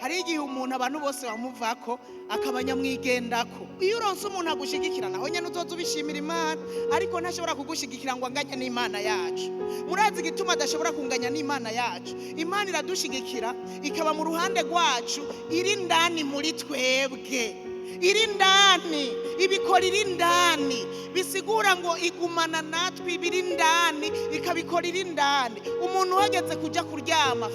hari igihe umuntu abantu bose bamuvako akabanya mwigendako. Iyo uronse umuntu agushigikira naho nyene uzoza ubishimira Imana, ariko ntashobora kugushigikira ngo anganye n'Imana yacu. Murazi igituma adashobora kunganya n'Imana yacu. Imana iradushigikira ikaba mu ruhande rwacu, iri ndani muri twebwe, iri ndani, ibikora iri ndani, bisigura ngo igumana natwe, ibiri ndani ikabikora iri ndani. Umuntu wageze kuja kuryama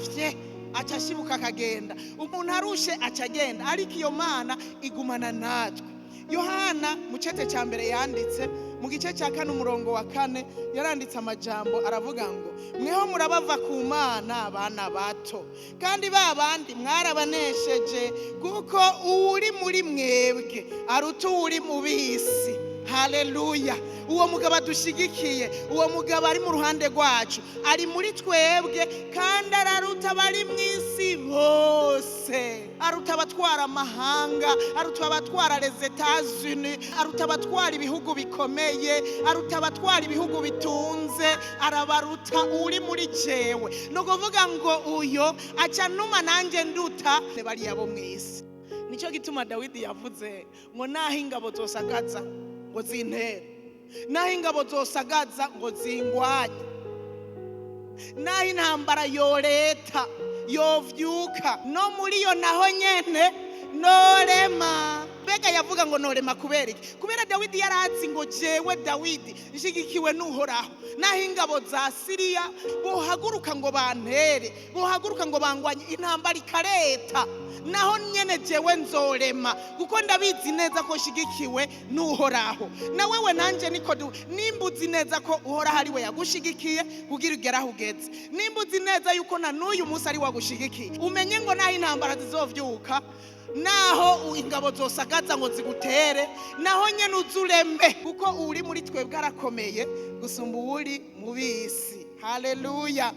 acashibuka akagenda, umuntu arushe acagenda, ariko iyo Mana igumana natwe. Yohana mu cete cya mbere yanditse mu gice cya 4 umurongo wa 4 yaranditse amajambo aravuga ngo mweho murabava ku Mana abana bato, kandi babandi mwarabanesheje, kuko uri muri mwebwe aruta uri mu bisi. Haleluya! Uwo mugabo adushigikiye, uwo mugabo ari mu ruhande rwacu, ari muri twebwe, kandi araruta abari mw'isi bose. Aruta abatwara amahanga, aruta abatwara les Etats-Unis, aruta abatwara ibihugu bikomeye, aruta abatwara ibihugu bitunze, arabaruta uri muri jewe. No kuvuga ngo uyo aca numa nanje nduta bari abo mw'isi. Nico gituma Dawidi yavuze ngo naho ingabo zosagaza ngo zintere, naho ingabo zosagaza ngo zingwanye, naho intambara yoreta yovyuka, no muri yo naho nyene norema. Mbega yavuga ngo norema kubera iki? Kubera Dawidi yarazi ngo jewe Dawidi nshigikiwe n'Uhoraho, naho ingabo za Siriya bohaguruka ngo bantere, bohaguruka ngo bangwanye, intambara ikareta, naho nyene jewe nzorema, kuko ndabizi neza ko nshigikiwe n'Uhoraho. Na wewe nanje niko nimbuzi neza ko Uhoraho ari we yagushigikiye kugira ugera aho ugeze. Nimbuzi neza yuko na n'uyu munsi ari wagushigikiye. Umenye ngo naho intambara zizovyuka, naho ingabo zosagaza ngo zigutere, naho nyene uzureme, kuko uri muri twebwe arakomeye gusumba uri mu bisi. Haleluya!